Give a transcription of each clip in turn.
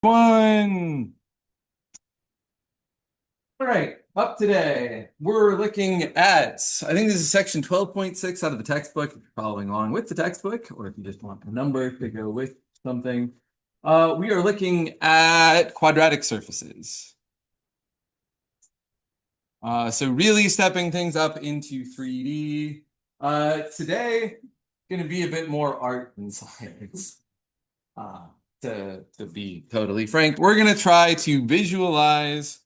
One. All right, up today, we're looking at, I think this is section 12.6 out of the textbook, if you're following along with the textbook, or if you just want a number to go with something. We are looking at quadratic surfaces. So really stepping things up into 3D. Today, going to be a bit more art than science. Uh, to be totally frank, we're going to try to visualize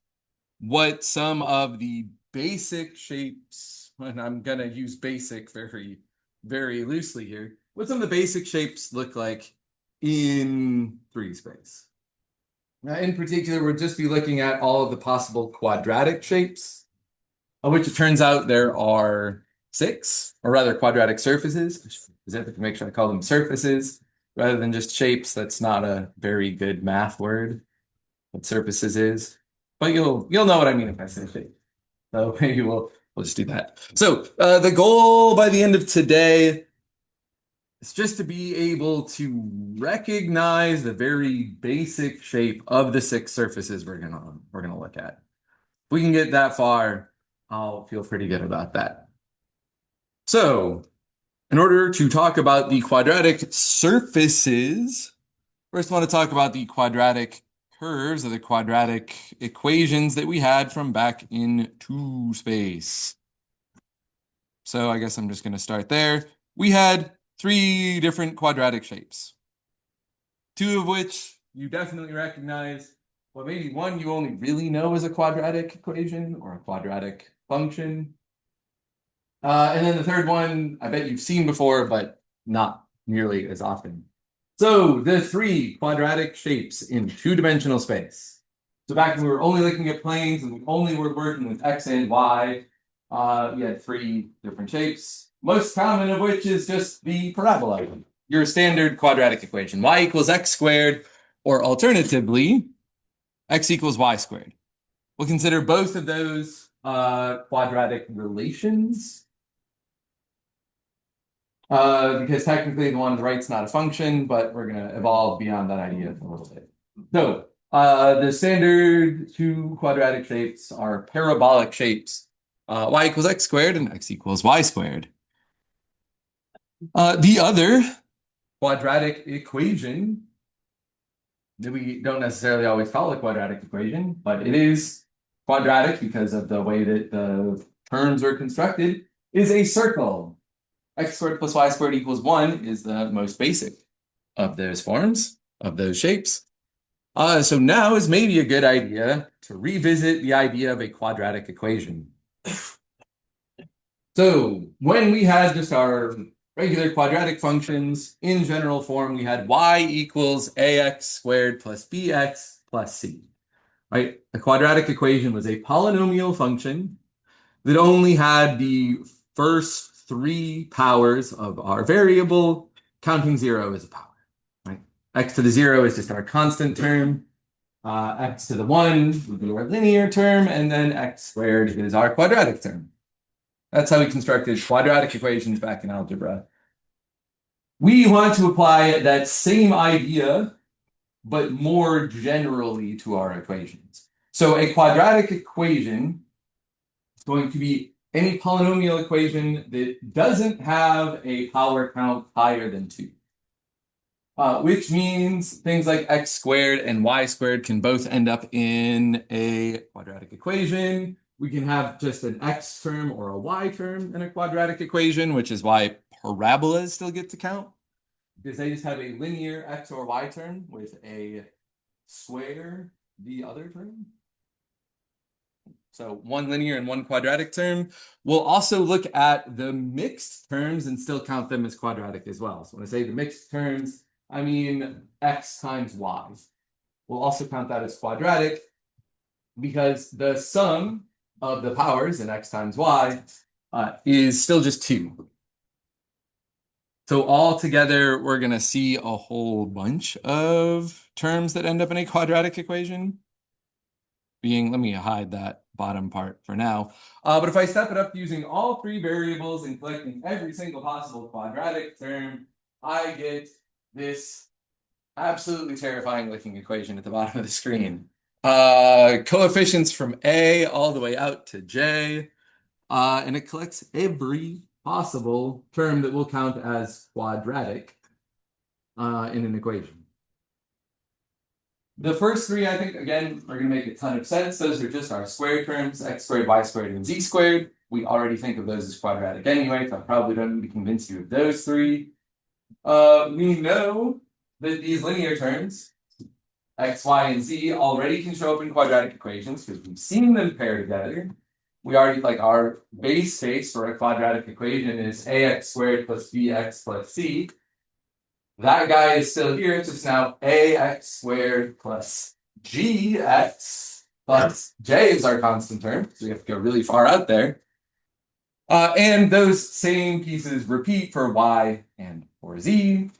what some of the basic shapes, and I'm going to use basic very, very loosely here, what some of the basic shapes look like in 3D space. Now, in particular, we'll just be looking at all of the possible quadratic shapes, of which it turns out there are 6, or rather quadratic surfaces. I have to make sure I call them surfaces rather than just shapes. That's not a very good math word, what surfaces is. But you'll know what I mean if I say shape. So maybe we'll just do that. So the goal by the end of today is just to be able to recognize the very basic shape of the 6 surfaces we're gonna look at. If we can get that far, I'll feel pretty good about that. So in order to talk about the quadratic surfaces, first I want to talk about the quadratic curves or the quadratic equations that we had from back in 2 space. So I guess I'm just going to start there. We had 3 different quadratic shapes, 2 of which you definitely recognize. Well, maybe one you only really know as a quadratic equation or a quadratic function. And then the third one, I bet you've seen before, but not nearly as often. So the 3 quadratic shapes in 2-dimensional space. So back when we were only looking at planes and we only were working with x and y, we had 3 different shapes, most common of which is just the parabola, your standard quadratic equation, y equals x squared, or alternatively, x equals y squared. We'll consider both of those quadratic relations. Because technically the one on the right's not a function, but we're going to evolve beyond that idea for a little bit. So the standard 2 quadratic shapes are parabolic shapes. Y equals x squared and x equals y squared. The other quadratic equation that we don't necessarily always call a quadratic equation, but it is quadratic because of the way that the terms are constructed, is a circle. X squared plus y squared equals 1 is the most basic of those forms, of those shapes. So now is maybe a good idea to revisit the idea of a quadratic equation. So when we had just our regular quadratic functions, in general form, we had y equals ax squared plus bx plus c, right? A quadratic equation was a polynomial function that only had the first 3 powers of our variable, counting 0 as a power, right? X to the 0 is just our constant term. X to the 1 would be our linear term, and then x squared is our quadratic term. That's how we constructed quadratic equations back in algebra. We want to apply that same idea, but more generally to our equations. So a quadratic equation is going to be any polynomial equation that doesn't have a power count higher than 2. Which means things like x squared and y squared can both end up in a quadratic equation. We can have just an x term or a y term in a quadratic equation, which is why parabolas still get to count, because they just have a linear x or y term with a square the other term. So one linear and one quadratic term. We'll also look at the mixed terms and still count them as quadratic as well. So when I say the mixed terms, I mean x times y. We'll also count that as quadratic because the sum of the powers in x times y is still just 2. So all together, we're going to see a whole bunch of terms that end up in a quadratic equation. Let me hide that bottom part for now. But if I step it up using all 3 variables and collecting every single possible quadratic term, I get this absolutely terrifying looking equation at the bottom of the screen. Coefficients from A all the way out to J. And it collects every possible term that will count as quadratic in an equation. The first three, I think, again, are going to make a ton of sense. Those are just our square terms, x squared, y squared, and z squared. We already think of those as quadratic anyway, so I probably don't need to convince you of those three. We know that these linear terms, x, y, and z, already can show up in quadratic equations because we've seen them pair together. We already, like, our base case for a quadratic equation is ax squared plus bx plus c. That guy is still here. It's just now ax squared plus gx plus j is our constant term. So we have to go really far out there. And those same pieces repeat for y and for z,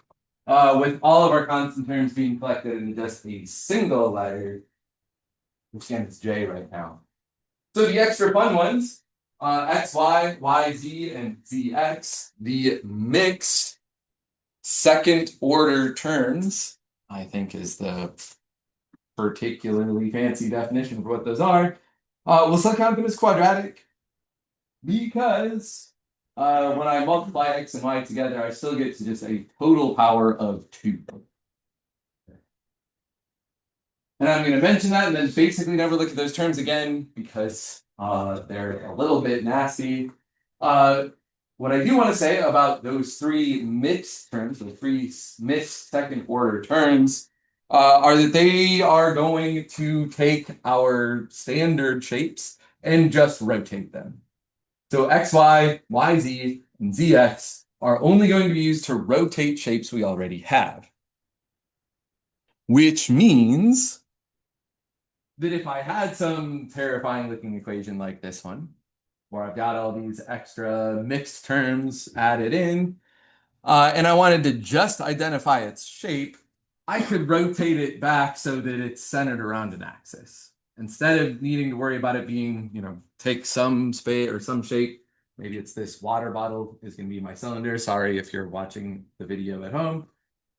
with all of our constant terms being collected in just a single letter, which again is j right now. So the extra fun ones, xy, yz, and zx, the mixed second order terms, I think is the particularly fancy definition of what those are. We'll still count them as quadratic because when I multiply x and y together, I still get to just a total power of 2. And I'm going to mention that and then basically never look at those terms again because they're a little bit nasty. What I do want to say about those three mixed terms, the three mixed second order terms, are that they are going to take our standard shapes and just rotate them. So xy, yz, and zx are only going to be used to rotate shapes we already have. Which means that if I had some terrifying looking equation like this one, where I've got all these extra mixed terms added in, and I wanted to just identify its shape, I could rotate it back so that it's centered around an axis. Instead of needing to worry about it being, take some space or some shape, maybe it's this water bottle is going to be my cylinder. Sorry if you're watching the video at home.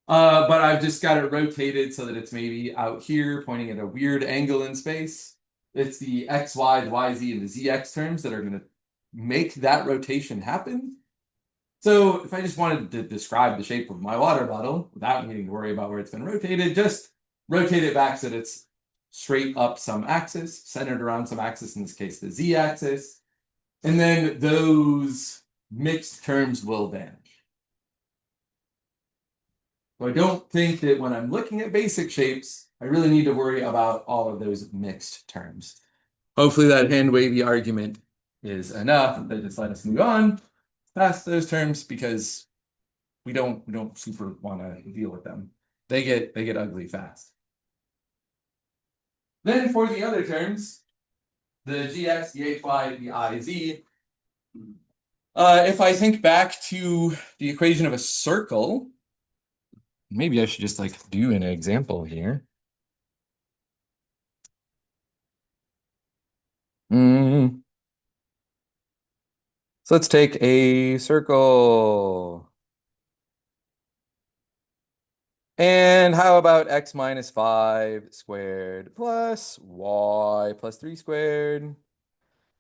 But I've just got it rotated so that it's maybe out here pointing at a weird angle in space. It's the x, y, the y, z, and the zx terms that are going to make that rotation happen. So if I just wanted to describe the shape of my water bottle without needing to worry about where it's been rotated, just rotate it back so that it's straight up some axis, centered around some axis, in this case, the z-axis. And then those mixed terms will vanish. So I don't think that when I'm looking at basic shapes, I really need to worry about all of those mixed terms. Hopefully that hand-wavy argument is enough. That just let us move on past those terms because we don't super want to deal with them. They get ugly fast. Then for the other terms, the gx, the hy, the iz, if I think back to the equation of a circle, maybe I should just do an example here. So let's take a circle. And how about x minus 5 squared plus y plus 3 squared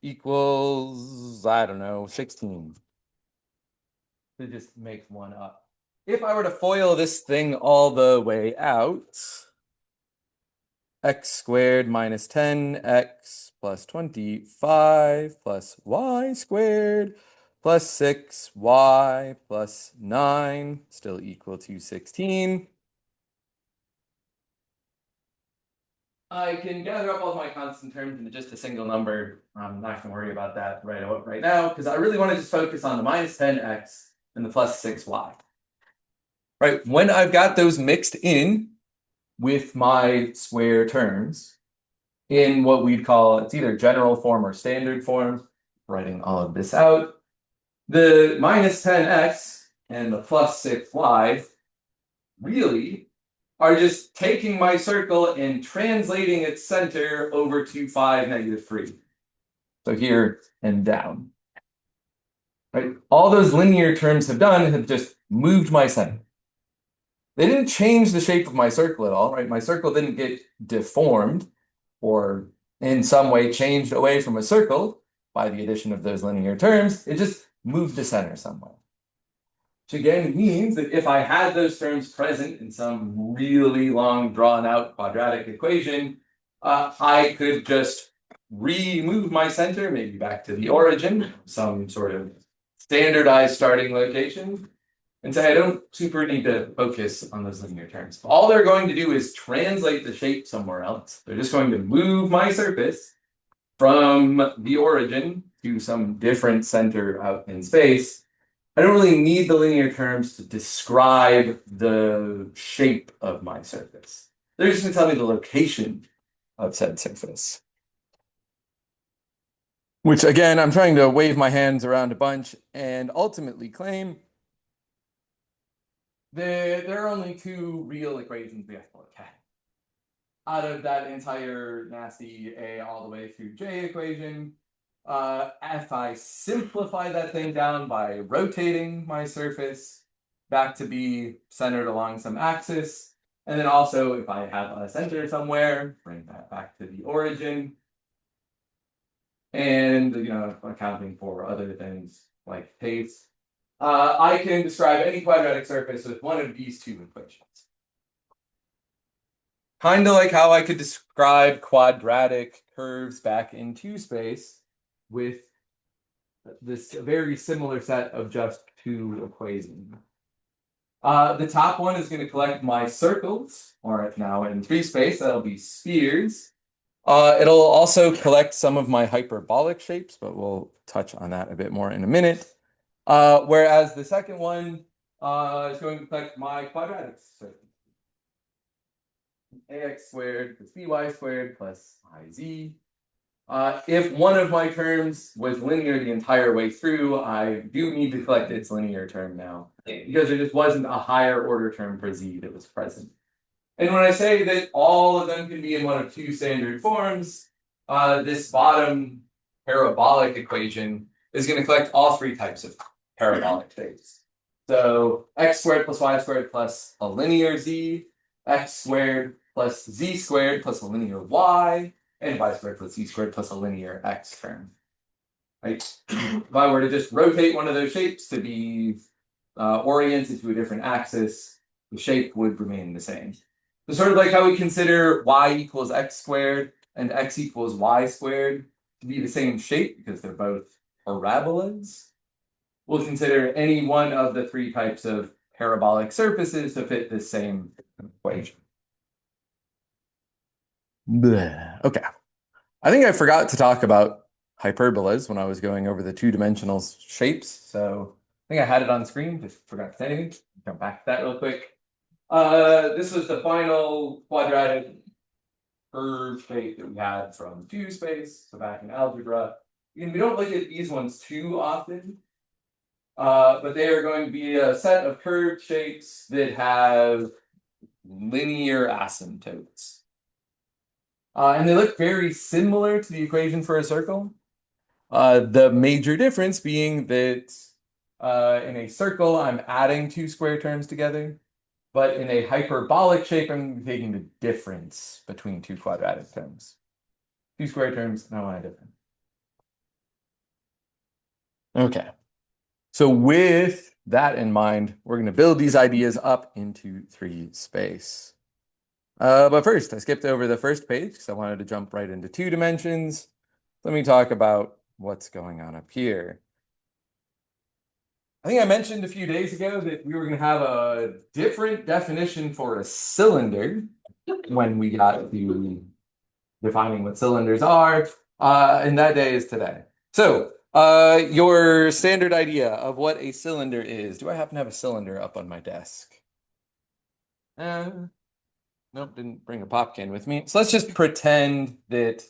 equals, I don't know, 16. To just make one up. If I were to FOIL this thing all the way out, x squared minus 10x plus 25 plus y squared plus 6y plus 9 still equal to 16. I can gather up all my constant terms into just a single number. I'm not going to worry about that right now because I really want to just focus on the minus 10x and the plus 6y. Right, when I've got those mixed in with my square terms in what we'd call, it's either general form or standard form, writing all of this out, the minus 10x and the plus 6y really are just taking my circle and translating its center over to 5, -3. So here and down. Right? All those linear terms have done have just moved my center. They didn't change the shape of my circle at all, right? My circle didn't get deformed or in some way changed away from a circle by the addition of those linear terms. It just moved the center somewhere. Which again means that if I had those terms present in some really long drawn out quadratic equation, I could just remove my center, maybe back to the origin, some sort of standardized starting location, and say I don't super need to focus on those linear terms. All they're going to do is translate the shape somewhere else. They're just going to move my surface from the origin to some different center out in space. I don't really need the linear terms to describe the shape of my surface. They're just going to tell me the location of said surface. Which again, I'm trying to wave my hands around a bunch and ultimately claim that there are only two real equations we have to look at. Out of that entire nasty A all the way through J equation, if I simplify that thing down by rotating my surface back to be centered along some axis, and then also if I have a center somewhere, bring that back to the origin, and accounting for other things like pace, I can describe any quadratic surface with one of these two equations. Kind of like how I could describe quadratic curves back into space with this very similar set of just two equations. The top one is going to collect my circles, or now in free space, that'll be spheres. It'll also collect some of my hyperbolic shapes, but we'll touch on that a bit more in a minute. Whereas the second one is going to collect my quadratic surface. Ax squared plus by squared plus iz. If one of my terms was linear the entire way through, I do need to collect its linear term now, because there just wasn't a higher order term for z that was present. And when I say that all of them can be in one of two standard forms, this bottom parabolic equation is going to collect all three types of parabolic shapes. So x squared plus y squared plus a linear z, x squared plus z squared plus a linear y, and y squared plus z squared plus a linear x term. Right? If I were to just rotate one of those shapes to be oriented to a different axis, the shape would remain the same. So sort of like how we consider y equals x squared and x equals y squared to be the same shape because they're both parabolas, we'll consider any one of the three types of parabolic surfaces to fit this same equation. Blech. Okay. I think I forgot to talk about hyperbolas when I was going over the two-dimensional shapes. So I think I had it on screen, just forgot to say anything. Jump back to that real quick. This was the final quadratic curve shape that we had from two space, so back in algebra. And we don't look at these ones too often, but they are going to be a set of curved shapes that have linear asymptotes. And they look very similar to the equation for a circle. The major difference being that in a circle, I'm adding two square terms together. But in a hyperbolic shape, I'm taking the difference between two quadratic terms. Two square terms, no one different. Okay. So with that in mind, we're going to build these ideas up into free space. But first, I skipped over the first page because I wanted to jump right into two dimensions. Let me talk about what's going on up here. I think I mentioned a few days ago that we were going to have a different definition for a cylinder when we got to defining what cylinders are, and that day is today. So, your standard idea of what a cylinder is. Do I happen to have a cylinder up on my desk? Nope, didn't bring a pop can with me. So let's just pretend that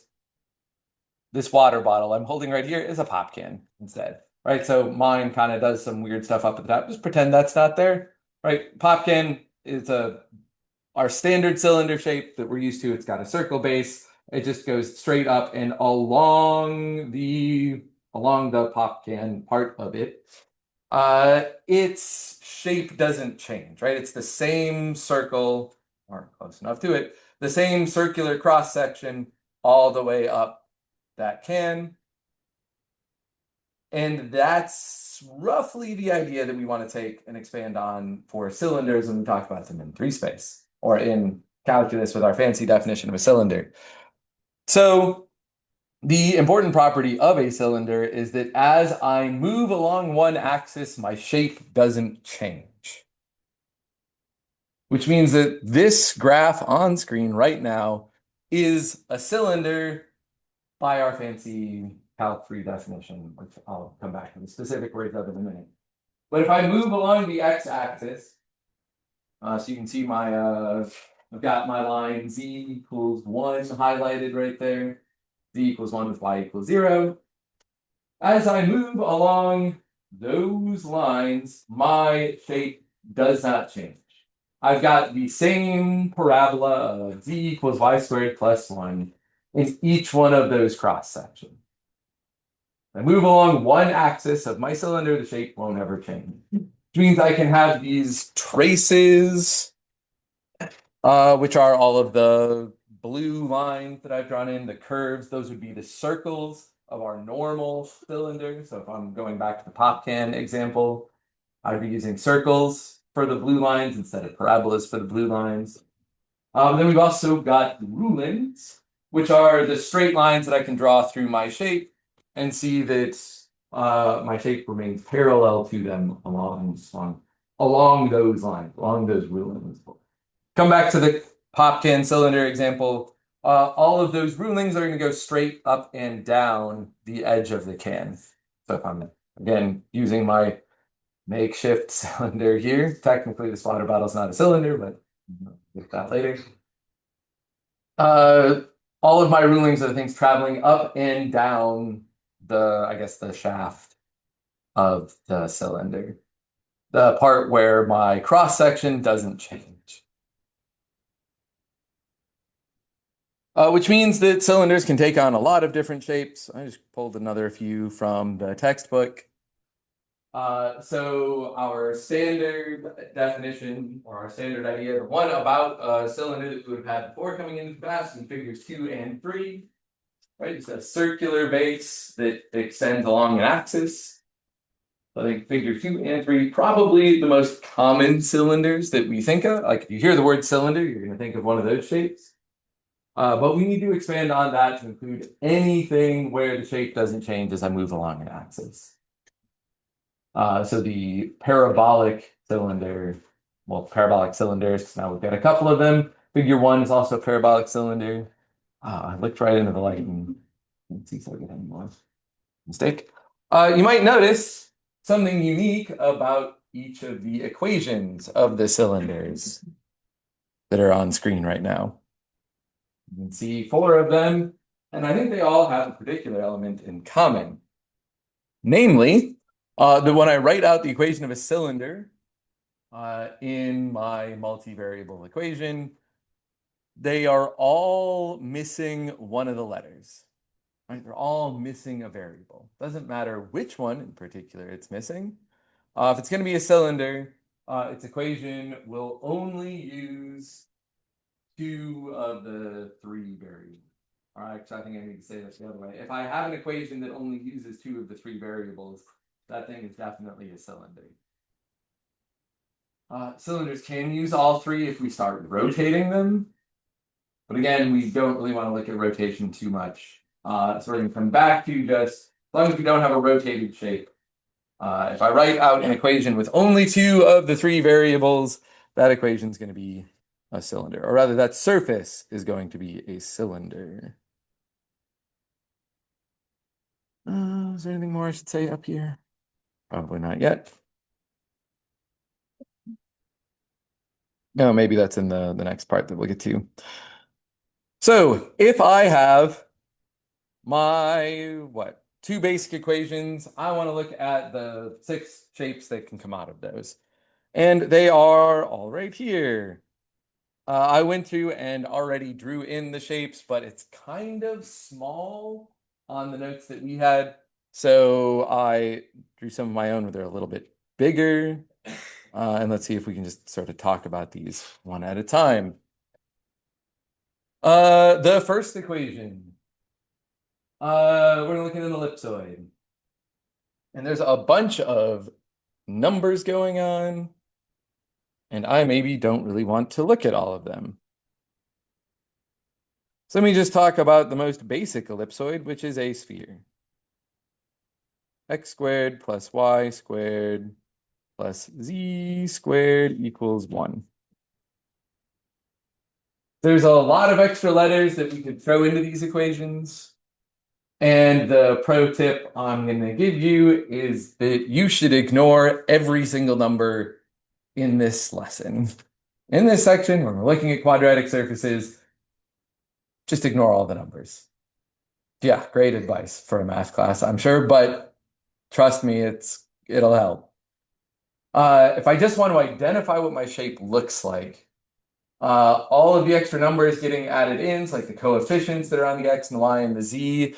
this water bottle I'm holding right here is a pop can instead. Right, so mine kind of does some weird stuff up at the top. Just pretend that's not there. Right, pop can is our standard cylinder shape that we're used to. It's got a circle base. It just goes straight up and along the pop can part of it. its shape doesn't change, right? It's the same circle, or close enough to it, the same circular cross section all the way up that can. And that's roughly the idea that we want to take and expand on for cylinders when we talk about them in 3-space or in calculus with our fancy definition of a cylinder. So the important property of a cylinder is that as I move along one axis, my shape doesn't change. Which means that this graph on screen right now is a cylinder by our fancy Calc 3 definition, which I'll come back to the specific words of in a minute. But if I move along the x-axis, so you can see my, I've got my line z equals 1 highlighted right there. Z equals 1 with y equals 0. As I move along those lines, my shape does not change. I've got the same parabola of z equals y squared plus 1 in each one of those cross sections. I move along one axis of my cylinder, the shape won't ever change. Which means I can have these traces, which are all of the blue lines that I've drawn in, the curves, those would be the circles of our normal cylinder. So if I'm going back to the pop can example, I'd be using circles for the blue lines instead of parabolas for the blue lines. Then we've also got rulings, which are the straight lines that I can draw through my shape and see that my shape remains parallel to them along those lines, along those rulings. Come back to the pop can cylinder example. All of those rulings are going to go straight up and down the edge of the can. So if I'm, again, using my makeshift cylinder here, technically this water bottle is not a cylinder, but we'll get that later. All of my rulings are the things traveling up and down the, I guess, the shaft of the cylinder. The part where my cross section doesn't change. Which means that cylinders can take on a lot of different shapes. I just pulled another few from the textbook. So our standard definition or our standard idea, the one about a cylinder that we would have had before coming into class in figures 2 and 3, right? It's a circular base that extends along an axis. I think figure 2 and 3, probably the most common cylinders that we think of. Like if you hear the word cylinder, you're going to think of one of those shapes. But we need to expand on that to include anything where the shape doesn't change as I move along an axis. So the parabolic cylinder, well, parabolic cylinders, now we've got a couple of them. Figure 1 is also a parabolic cylinder. I looked right into the light and let's see if I get any more. Mistake. You might notice something unique about each of the equations of the cylinders that are on screen right now. You can see 4 of them, and I think they all have a particular element in common. Namely, that when I write out the equation of a cylinder in my multivariable equation, they are all missing one of the letters. Right? They're all missing a variable. Doesn't matter which one in particular it's missing. If it's going to be a cylinder, its equation will only use 2 of the 3 variables. All right, so I think I need to say this the other way. If I have an equation that only uses 2 of the 3 variables, that thing is definitely a cylinder. Cylinders can use all 3 if we start rotating them. But again, we don't really want to look at rotation too much. So we're going to come back to just, as long as we don't have a rotated shape. If I write out an equation with only 2 of the 3 variables, that equation is going to be a cylinder. Or rather, that surface is going to be a cylinder. Is there anything more I should say up here? Probably not yet. No, maybe that's in the next part that we'll get to. So if I have my, 2 basic equations, I want to look at the 6 shapes that can come out of those. And they are all right here. I went through and already drew in the shapes, but it's kind of small on the notes that we had. So I drew some of my own where they're a little bit bigger. And let's see if we can just sort of talk about these one at a time. The first equation. We're gonna look at an ellipsoid. And there's a bunch of numbers going on. And I maybe don't really want to look at all of them. So let me just talk about the most basic ellipsoid, which is a sphere. X squared plus y squared plus z squared equals 1. There's a lot of extra letters that we could throw into these equations. And the pro tip I'm going to give you is that you should ignore every single number in this lesson. In this section, when we're looking at quadratic surfaces, just ignore all the numbers. Yeah, great advice for a math class, I'm sure, but trust me, it'll help. If I just want to identify what my shape looks like, all of the extra numbers getting added in, so like the coefficients that are on the x and the y and the z,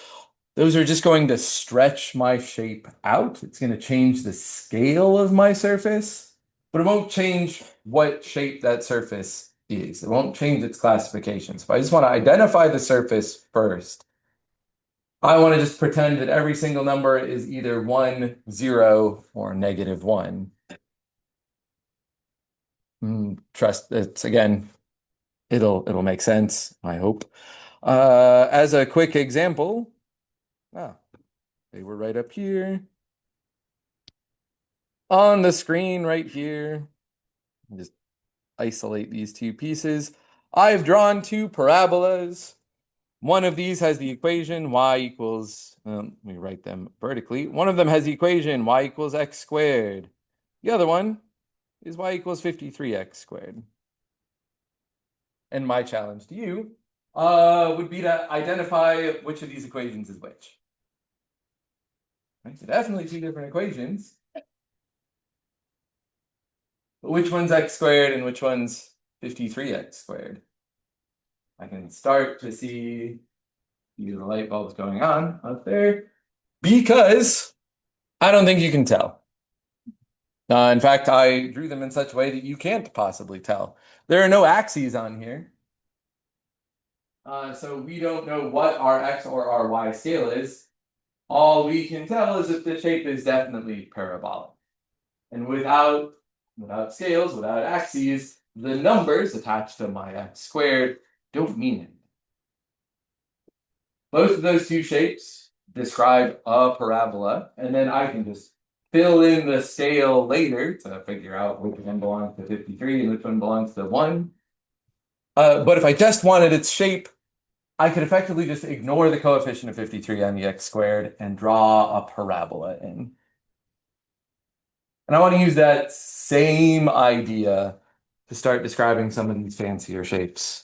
those are just going to stretch my shape out. It's going to change the scale of my surface, but it won't change what shape that surface is. It won't change its classification. So I just want to identify the surface first. I want to just pretend that every single number is either 1, 0, or -1. Trust it's again, it'll make sense, I hope. As a quick example, they were right up here on the screen right here. Just isolate these two pieces. I've drawn two parabolas. One of these has the equation y equals, let me write them vertically. One of them has the equation y equals x squared. The other one is y equals 53x squared. And my challenge to you would be to identify which of these equations is which. Right, so definitely two different equations. But which one's x squared and which one's 53x squared? I can start to see the light bulbs going on up there because I don't think you can tell. In fact, I drew them in such a way that you can't possibly tell. There are no axes on here. So we don't know what our x or our y scale is. All we can tell is that the shape is definitely parabolic. And without scales, without axes, the numbers attached to my x squared don't mean it. Both of those two shapes describe a parabola, and then I can just fill in the scale later to figure out which one belongs to 53 and which one belongs to 1. But if I just wanted its shape, I could effectively just ignore the coefficient of 53 on the x squared and draw a parabola in. And I want to use that same idea to start describing some of these fancier shapes.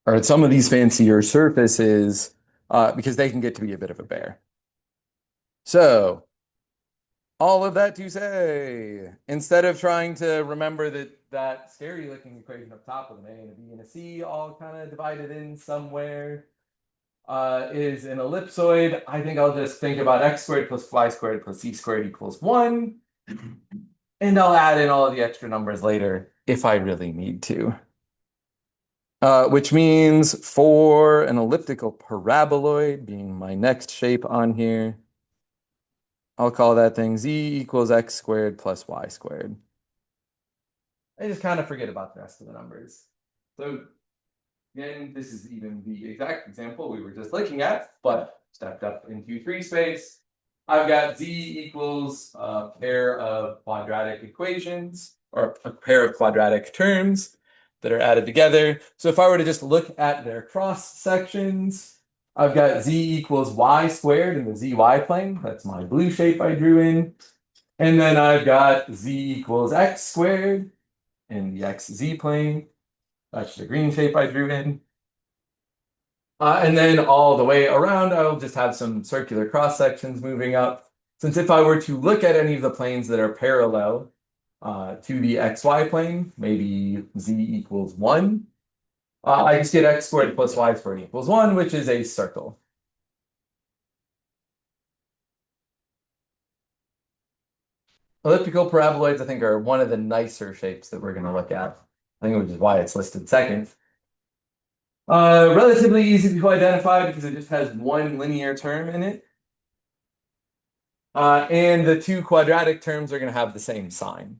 Or some of these fancier surfaces, because they can get to be a bit of a bear. So, all of that to say, instead of trying to remember that scary looking equation up top with an A and a B and a C all kind of divided in somewhere is an ellipsoid, I think I'll just think about x squared plus y squared plus z squared equals 1. And I'll add in all of the extra numbers later if I really need to. Which means for an elliptical paraboloid being my next shape on here, I'll call that thing z equals x squared plus y squared. I just kind of forget about the rest of the numbers. So again, this is even the exact example we were just looking at, but stepped up into 3 space. I've got z equals a pair of quadratic equations, or a pair of quadratic terms that are added together. So if I were to just look at their cross sections, I've got z equals y squared in the zy plane. That's my blue shape I drew in. And then I've got z equals x squared in the xz plane. That's the green shape I drew in. And then all the way around, I'll just have some circular cross sections moving up. Since if I were to look at any of the planes that are parallel to the xy plane, maybe z equals 1, I just get x squared plus y squared equals 1, which is a circle. Elliptical paraboloids, I think, are one of the nicer shapes that we're going to look at. I think which is why it's listed second. Relatively easy to identify because it just has one linear term in it. And the two quadratic terms are going to have the same sign,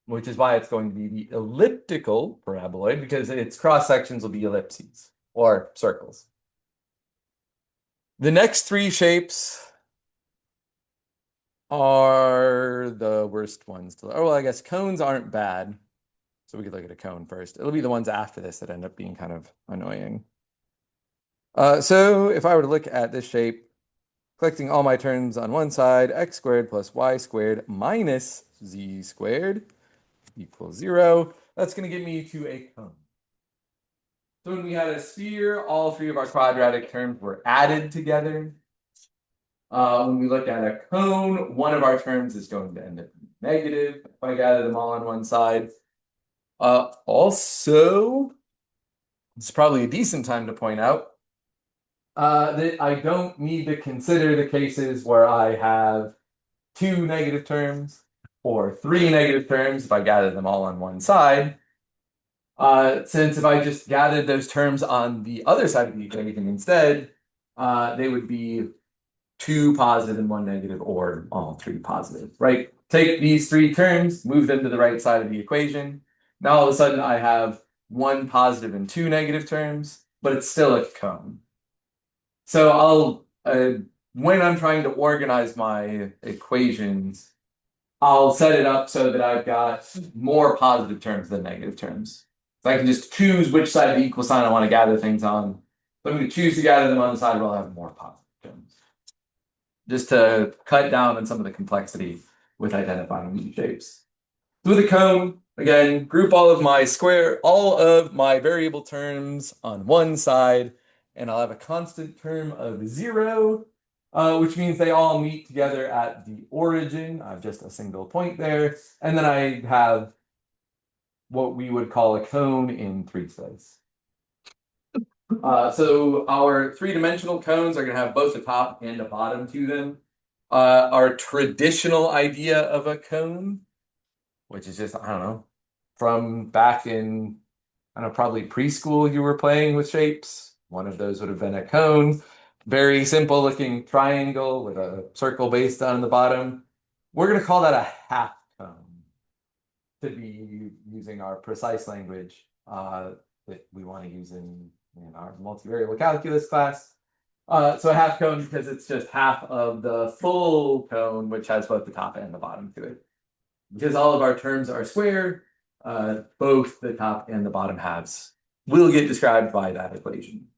which is why it's going to be the elliptical paraboloid because its cross sections will be ellipses or circles. The next three shapes are the worst ones to, oh, well, I guess cones aren't bad. So we could look at a cone first. It'll be the ones after this that end up being kind of annoying. So if I were to look at this shape, collecting all my terms on one side, x squared plus y squared minus z squared equals 0. That's going to get me to a cone. So when we had a sphere, all three of our quadratic terms were added together. When we look at a cone, one of our terms is going to end up being negative if I gather them all on one side. Also, it's probably a decent time to point out that I don't need to consider the cases where I have two negative terms or three negative terms if I gather them all on one side. Since if I just gathered those terms on the other side of the equation instead, they would be two positive and one negative, or all three positive, right? Take these three terms, move them to the right side of the equation. Now all of a sudden I have one positive and two negative terms, but it's still a cone. So I'll, when I'm trying to organize my equations, I'll set it up so that I've got more positive terms than negative terms. So I can just choose which side of the equal sign I want to gather things on. So I'm going to choose to gather them on the side where I'll have more positive terms. Just to cut down on some of the complexity with identifying these shapes. So with a cone, again, group all of my variable terms on one side, and I'll have a constant term of 0, which means they all meet together at the origin. I have just a single point there. And then I have what we would call a cone in 3 space. So our three-dimensional cones are going to have both a top and a bottom to them. Our traditional idea of a cone, which is just, I don't know, from back in, I don't know, probably preschool you were playing with shapes. One of those would have been a cone. Very simple looking triangle with a circle base down the bottom. We're going to call that a half cone to be using our precise language that we want to use in our multivariable calculus class. So a half cone because it's just half of the full cone, which has both the top and the bottom to it. Because all of our terms are square, both the top and the bottom halves will get described by that equation.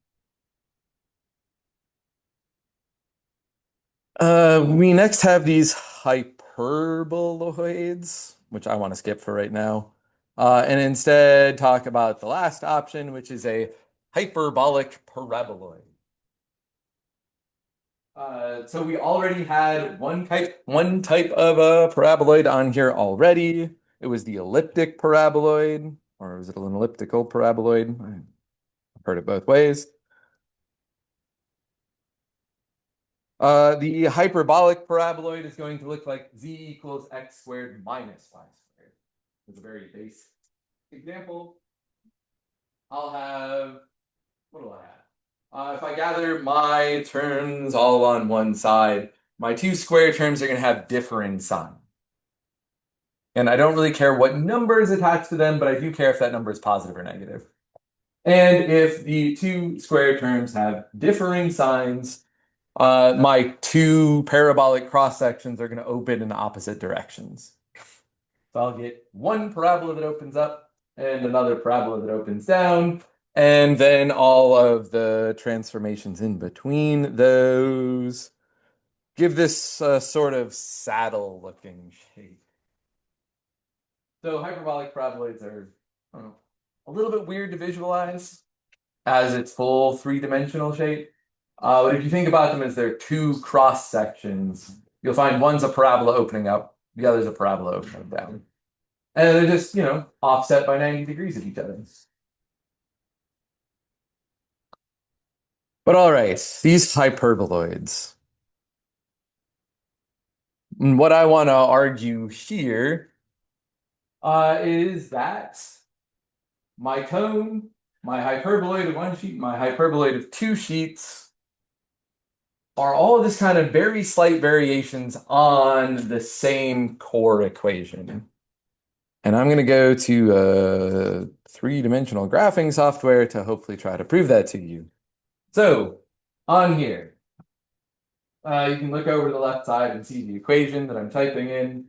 We next have these hyperboloids, which I want to skip for right now, and instead talk about the last option, which is a hyperbolic paraboloid. So we already had one type of a paraboloid on here already. It was the elliptic paraboloid, or is it an elliptical paraboloid? I've heard it both ways. The hyperbolic paraboloid is going to look like z equals x squared minus y squared. It's a very basic example. I'll have, what do I have? If I gather my terms all on one side, my two square terms are going to have differing sign. And I don't really care what number is attached to them, but I do care if that number is positive or negative. And if the two square terms have differing signs, my two parabolic cross sections are going to open in opposite directions. So I'll get one parabola that opens up and another parabola that opens down, and then all of the transformations in between those give this sort of saddle-looking shape. So hyperbolic paraboloids are, I don't know, a little bit weird to visualize as its full three-dimensional shape. But if you think about them as their two cross sections, you'll find one's a parabola opening up, the other's a parabola opening down. And they're just, offset by 90 degrees of each other. But all right, these hyperboloids. And what I want to argue here is that my cone, my hyperboloid of one sheet, my hyperboloid of two sheets are all just kind of very slight variations on the same core equation. And I'm going to go to three-dimensional graphing software to hopefully try to prove that to you. So on here, you can look over to the left side and see the equation that I'm typing in.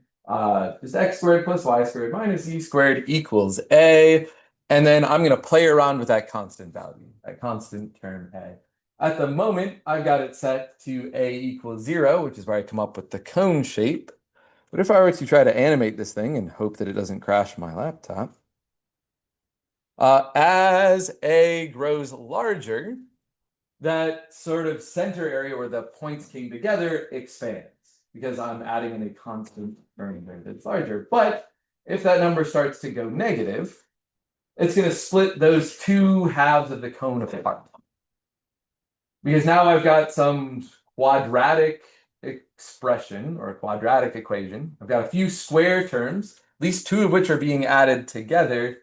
Just x squared plus y squared minus z squared equals a. And then I'm going to play around with that constant value, that constant term a. At the moment, I've got it set to a equals 0, which is where I come up with the cone shape. But if I were to try to animate this thing and hope that it doesn't crash my laptop, as a grows larger, that sort of center area where the points came together expands because I'm adding in a constant term there that's larger. But if that number starts to go negative, it's going to split those two halves of the cone apart. Because now I've got some quadratic expression or a quadratic equation. I've got a few square terms, at least two of which are being added together,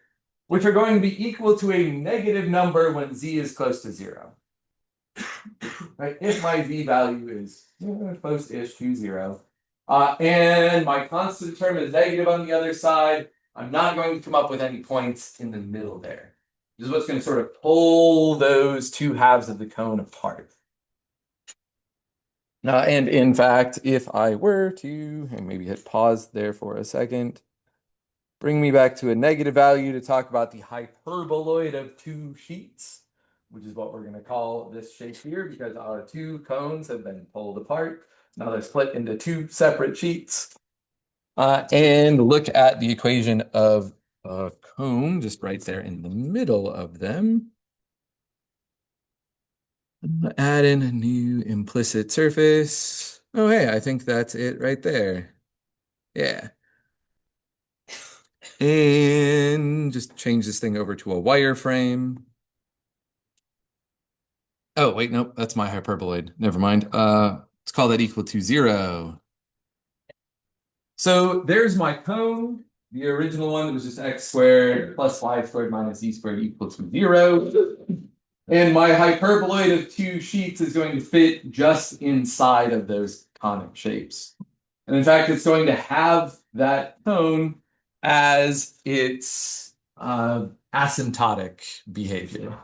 which are going to be equal to a negative number when z is close to 0. Right? If my z value is close-ish to 0, and my constant term is negative on the other side, I'm not going to come up with any points in the middle there. This is what's going to sort of pull those two halves of the cone apart. And in fact, if I were to, and maybe hit pause there for a second, bring me back to a negative value to talk about the hyperboloid of two sheets, which is what we're going to call this shape here because our two cones have been pulled apart. Now they're split into two separate sheets. And look at the equation of a cone just right there in the middle of them. Add in a new implicit surface. Oh, hey, I think that's it right there. Yeah. And just change this thing over to a wireframe. Oh, wait, nope, that's my hyperboloid. Never mind. Let's call that equal to 0. So there's my cone. The original one was just x squared plus y squared minus z squared equal to 0. And my hyperboloid of two sheets is going to fit just inside of those conic shapes. And in fact, it's going to have that cone as its asymptotic behavior.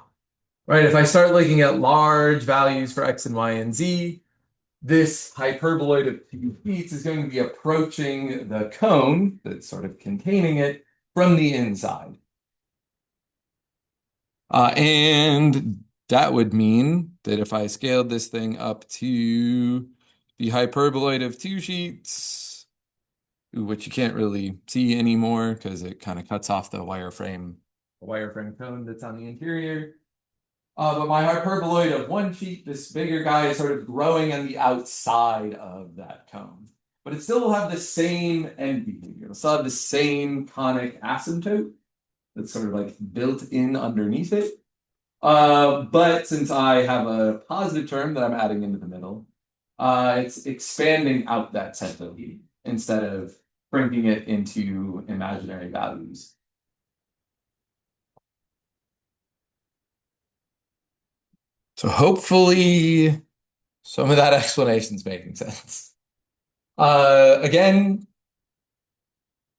Right? If I start looking at large values for x and y and z, this hyperboloid of two sheets is going to be approaching the cone that's sort of containing it from the inside. And that would mean that if I scaled this thing up to the hyperboloid of two sheets, which you can't really see anymore because it kind of cuts off the wireframe cone that's on the interior. But my hyperboloid of one sheet, this bigger guy, is sort of growing on the outside of that cone. But it still will have the same end behavior. It'll still have the same conic asymptote that's sort of like built in underneath it. But since I have a positive term that I'm adding into the middle, it's expanding out that central heat instead of shrinking it into imaginary values. So hopefully some of that explanation's making sense. Again,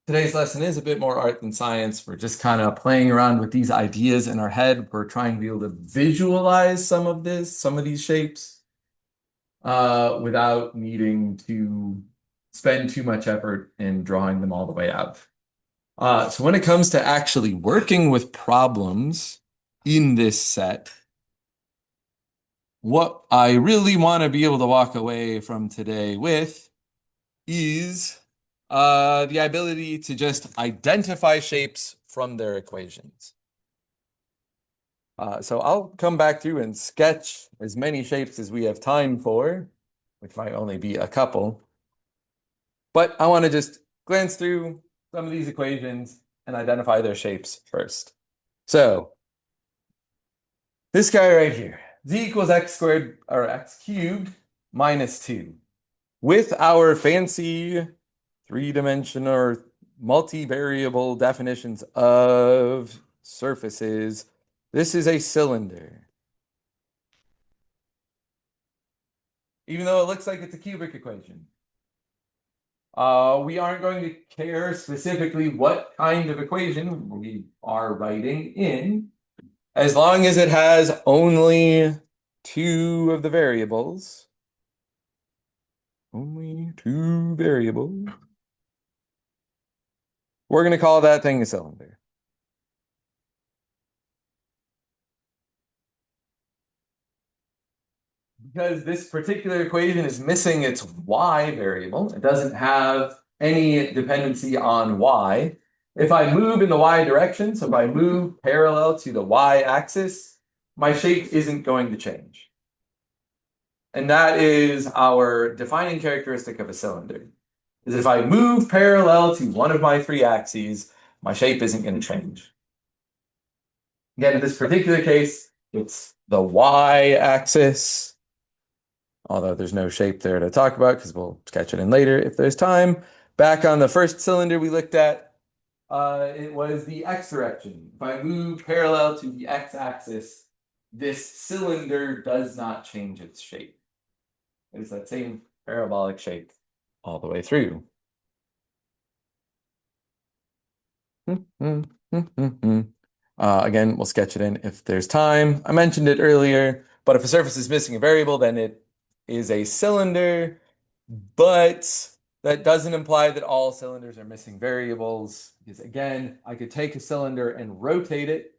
today's lesson is a bit more art than science. We're just kind of playing around with these ideas in our head. We're trying to be able to visualize some of these shapes, without needing to spend too much effort in drawing them all the way out. So when it comes to actually working with problems in this set, what I really want to be able to walk away from today with is the ability to just identify shapes from their equations. So I'll come back through and sketch as many shapes as we have time for, which might only be a couple. But I want to just glance through some of these equations and identify their shapes first. So this guy right here, z equals x squared or x cubed minus 2. with our fancy three-dimensional or multivariable definitions of surfaces, this is a cylinder. Even though it looks like it's a cubic equation. We aren't going to care specifically what kind of equation we are writing in, as long as it has only two of the variables. Only two variables. We're going to call that thing a cylinder. Because this particular equation is missing its y variable, it doesn't have any dependency on y. If I move in the y direction, so if I move parallel to the y-axis, my shape isn't going to change. And that is our defining characteristic of a cylinder. Is if I move parallel to one of my three axes, my shape isn't going to change. Again, in this particular case, it's the y-axis, although there's no shape there to talk about because we'll sketch it in later if there's time. Back on the first cylinder we looked at, it was the x direction. If I move parallel to the x-axis, this cylinder does not change its shape. It's that same parabolic shape all the way through. Again, we'll sketch it in if there's time. I mentioned it earlier, but if a surface is missing a variable, then it is a cylinder, but that doesn't imply that all cylinders are missing variables, because again, I could take a cylinder and rotate it,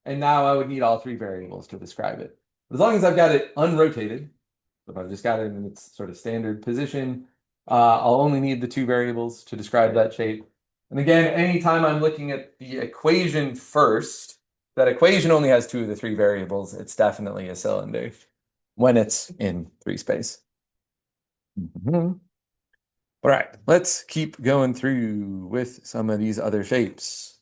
and now I would need all three variables to describe it. As long as I've got it unrotated, if I've just got it in its sort of standard position, I'll only need the two variables to describe that shape. And again, anytime I'm looking at the equation first, that equation only has two of the three variables, it's definitely a cylinder when it's in free space. All right, let's keep going through with some of these other shapes.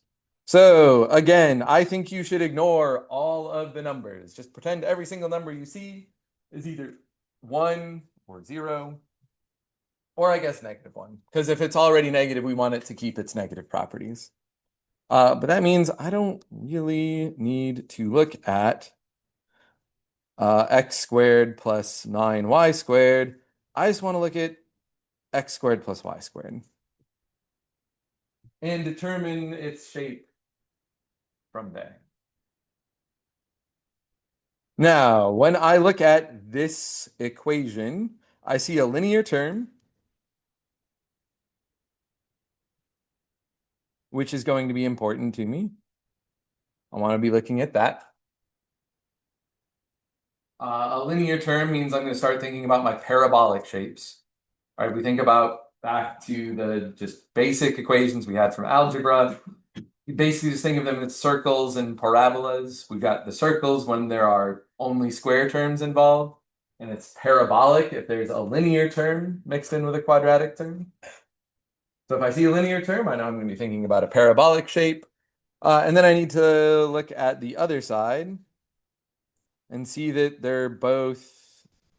So again, I think you should ignore all of the numbers. Just pretend every single number you see is either 1 or 0, or I guess -1. Because if it's already negative, we want it to keep its negative properties. But that means I don't really need to look at x squared plus 9y squared. I just want to look at x squared plus y squared and determine its shape from there. Now, when I look at this equation, I see a linear term, which is going to be important to me. I want to be looking at that. A linear term means I'm going to start thinking about my parabolic shapes. All right, we think about back to the just basic equations we had from algebra. You basically just think of them as circles and parabolas. We've got the circles when there are only square terms involved, and it's parabolic if there's a linear term mixed in with a quadratic term. So if I see a linear term, I know I'm going to be thinking about a parabolic shape. And then I need to look at the other side and see that they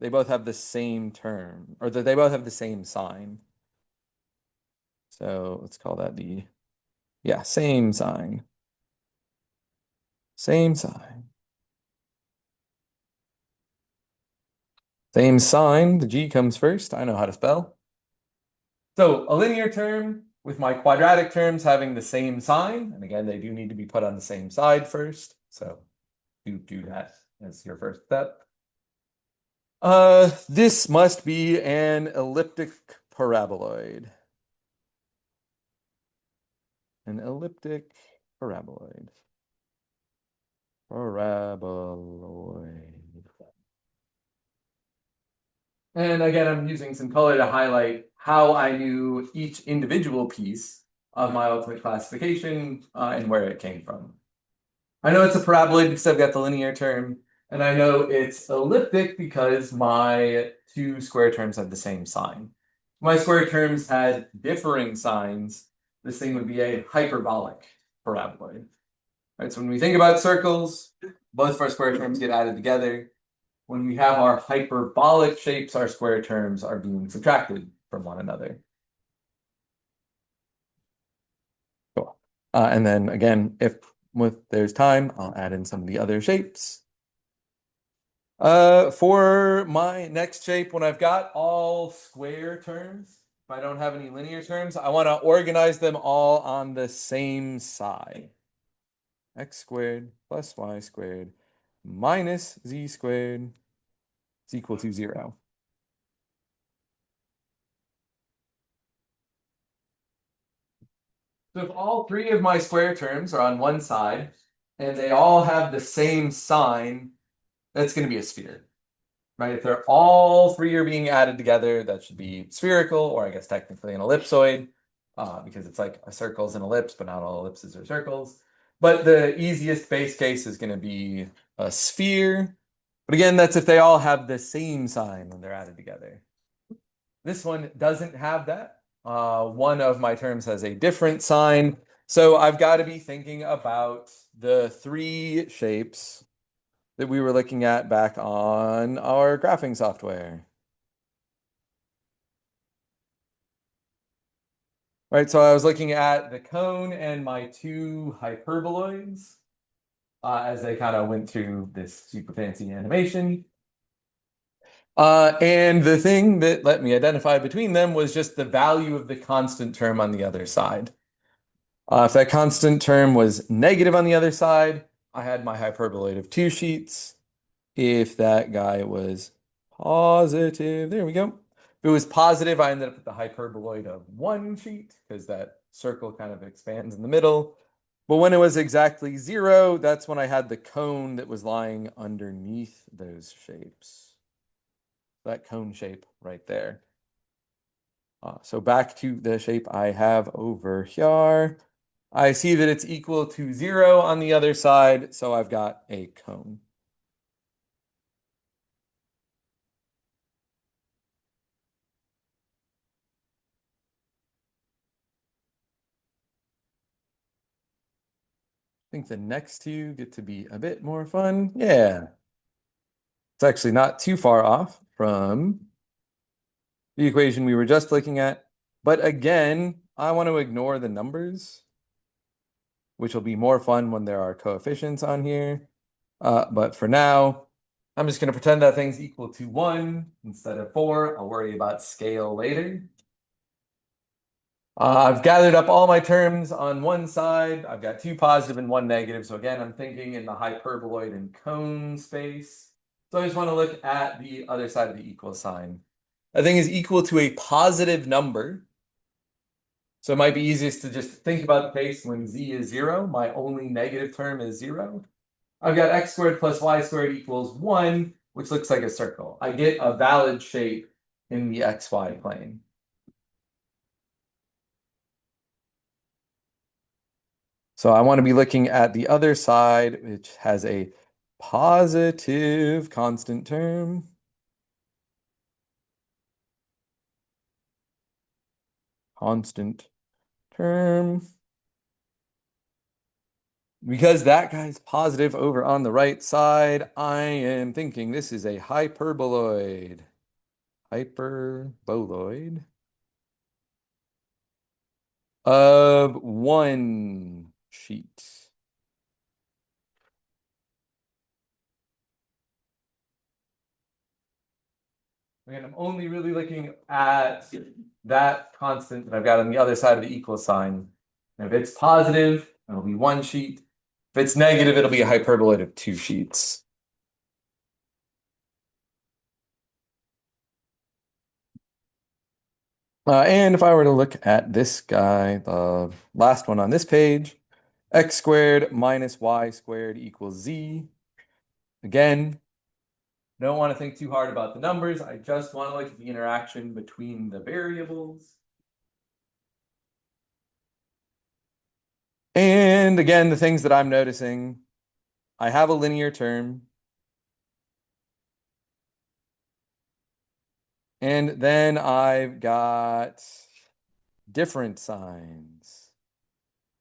both have the same term, or that they both have the same sign. So let's call that same sign. Same sign. Same sign, the G comes first. I know how to spell. So a linear term with my quadratic terms having the same sign, and again, they do need to be put on the same side first. So do that as your first step. This must be an elliptic paraboloid. An elliptic paraboloid. Paraboloid. And again, I'm using some color to highlight how I knew each individual piece of my ultimate classification and where it came from. I know it's a paraboloid because I've got the linear term, and I know it's elliptic because my two square terms have the same sign. If my square terms had differing signs, this thing would be a hyperbolic paraboloid. Right, so when we think about circles, both of our square terms get added together. when we have our hyperbolic shapes, our square terms are being subtracted from one another. Cool. And then again, if there's time, I'll add in some of the other shapes. For my next shape, when I've got all square terms, if I don't have any linear terms, I want to organize them all on the same side. X squared plus y squared minus z squared is equal to 0. So if all three of my square terms are on one side and they all have the same sign, that's going to be a sphere, right? If they're all three are being added together, that should be spherical, or I guess technically an ellipsoid, because it's like a circle is an ellipse, but not all ellipses are circles. But the easiest base case is going to be a sphere. But again, that's if they all have the same sign when they're added together. This one doesn't have that. One of my terms has a different sign. So I've got to be thinking about the three shapes that we were looking at back on our graphing software. Right, so I was looking at the cone and my two hyperboloids as they kind of went through this super fancy animation. And the thing that let me identify between them was just the value of the constant term on the other side. If that constant term was negative on the other side, I had my hyperboloid of 2 sheets. If that guy was positive, there we go. If it was positive, I ended up with the hyperboloid of 1 sheet because that circle kind of expands in the middle. But when it was exactly 0, that's when I had the cone that was lying underneath those shapes. That cone shape right there. So back to the shape I have over here. I see that it's equal to 0 on the other side, so I've got a cone. I think the next two get to be a bit more fun. Yeah. It's actually not too far off from the equation we were just looking at. But again, I want to ignore the numbers, which will be more fun when there are coefficients on here. But for now, I'm just going to pretend that thing's equal to 1 instead of 4. I'll worry about scale later. I've gathered up all my terms on one side. I've got 2 positive and 1 negative. So again, I'm thinking in the hyperboloid and cone space. So I just want to look at the other side of the equal sign. That thing is equal to a positive number. So it might be easiest to just think about the case when z is 0. My only negative term is 0. I've got x squared plus y squared equals 1, which looks like a circle. I get a valid shape in the xy plane. So I want to be looking at the other side, which has a positive constant term. Constant term. Because that guy's positive over on the right side, I am thinking this is a hyperboloid. Hyperboloid of 1 sheet. Again, I'm only really looking at that constant that I've got on the other side of the equal sign. And if it's positive, it'll be 1 sheet. If it's negative, it'll be a hyperboloid of 2 sheets. And if I were to look at this guy, the last one on this page, x squared minus y squared equals z. Again, don't want to think too hard about the numbers. I just want to look at the interaction between the variables. And again, the things that I'm noticing, I have a linear term. And then I've got different signs.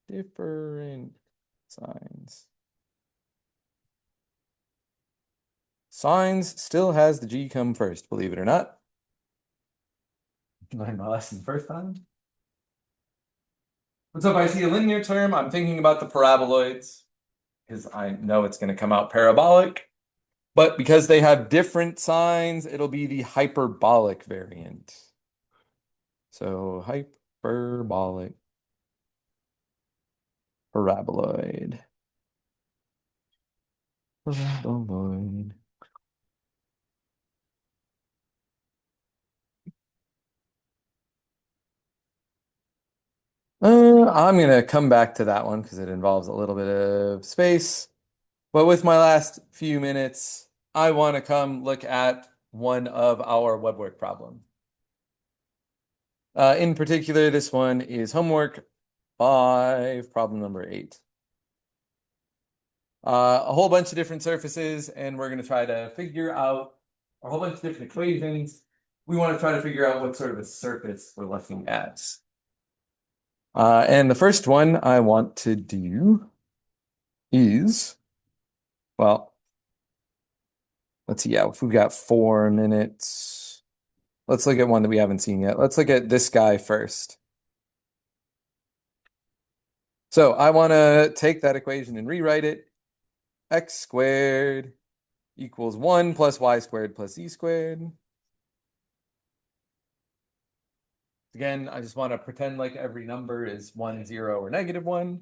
Different signs. Sines still has the G come first, believe it or not. Learned my lesson first time. But so if I see a linear term, I'm thinking about the paraboloids because I know it's going to come out parabolic. But because they have different signs, it'll be the hyperbolic variant. So hyperbolic paraboloid. Paraboloid. I'm gonna come back to that one because it involves a little bit of space. But with my last few minutes, I want to come look at one of our WebWork problem. In particular, this one is homework 5, problem number 8. A whole bunch of different surfaces, and we're going to try to figure out a whole bunch of different equations. We want to try to figure out what sort of a surface we're looking at. And the first one I want to do is, well, let's see, yeah, if we've got 4 minutes, let's look at one that we haven't seen yet. Let's look at this guy first. So I want to take that equation and rewrite it. X squared equals 1 plus y squared plus z squared. Again, I just want to pretend like every number is 1, 0, or -1.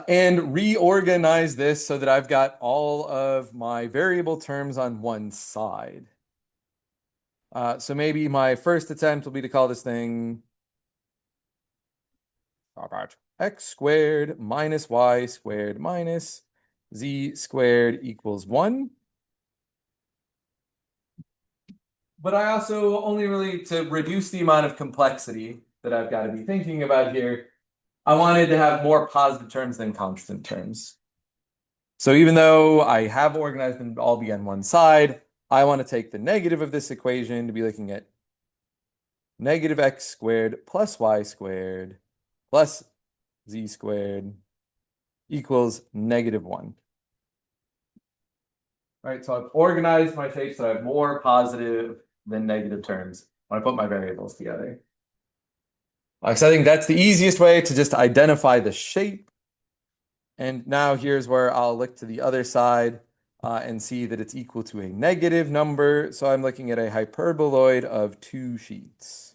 And reorganize this so that I've got all of my variable terms on one side. So maybe my first attempt will be to call this thing x squared minus y squared minus z squared equals 1. But I also only really, to reduce the amount of complexity that I've got to be thinking about here, I wanted to have more positive terms than constant terms. So even though I have organized them to all be on one side, I want to take the negative of this equation to be looking at negative x squared plus y squared plus z squared equals -1. All right, so I've organized my shapes so I have more positive than negative terms when I put my variables together. So I think that's the easiest way to just identify the shape. And now here's where I'll look to the other side and see that it's equal to a negative number. So I'm looking at a hyperboloid of 2 sheets.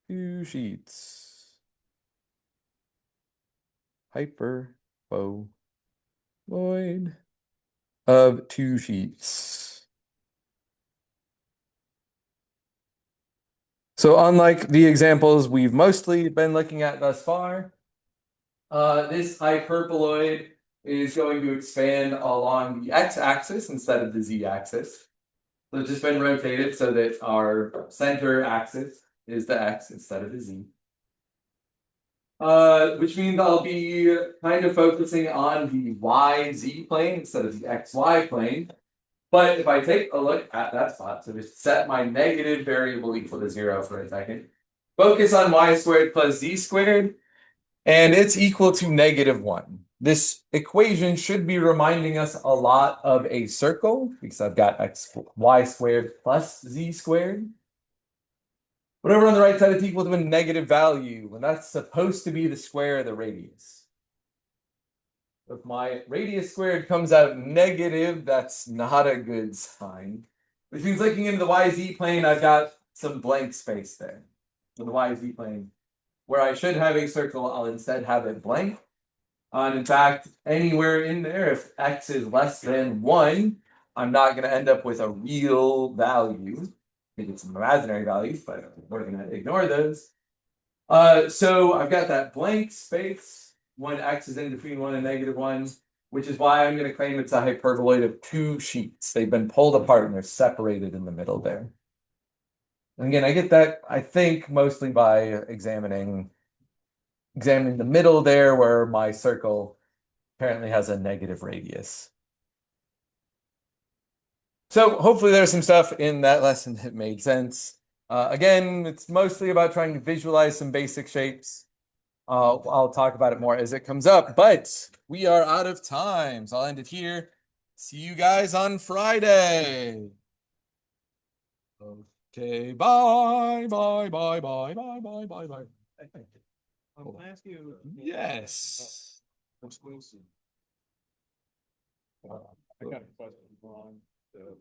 2 sheets. Hyperboloid of 2 sheets. So unlike the examples we've mostly been looking at thus far, this hyperboloid is going to expand along the x-axis instead of the z-axis. So it's just been rotated so that our center axis is the x instead of the z. Which means I'll be kind of focusing on the YZ plane instead of the XY plane. But if I take a look at that spot, so just set my negative variable equal to 0 for a second, focus on y squared plus z squared, and it's equal to -1. This equation should be reminding us a lot of a circle because I've got y squared plus z squared. But over on the right side, it's equal to a negative value, and that's supposed to be the square of the radius. If my radius squared comes out negative, that's not a good sign. Which means looking into the YZ plane, I've got some blank space there. In the YZ plane, where I should have a circle, I'll instead have it blank. And in fact, anywhere in there, if x is less than 1, I'm not going to end up with a real value. I think it's an imaginary value, but we're going to ignore those. So I've got that blank space when x is in between 1 and -1, which is why I'm going to claim it's a hyperboloid of 2 sheets. They've been pulled apart and they're separated in the middle there. And again, I get that, I think, mostly by examining the middle there where my circle apparently has a negative radius. So hopefully there's some stuff in that lesson that made sense. Again, it's mostly about trying to visualize some basic shapes. I'll talk about it more as it comes up, but we are out of time. So I'll end it here. See you guys on Friday. Okay, bye, bye, bye, bye, bye, bye, bye, bye. I'll ask you. Yes. I got a question on the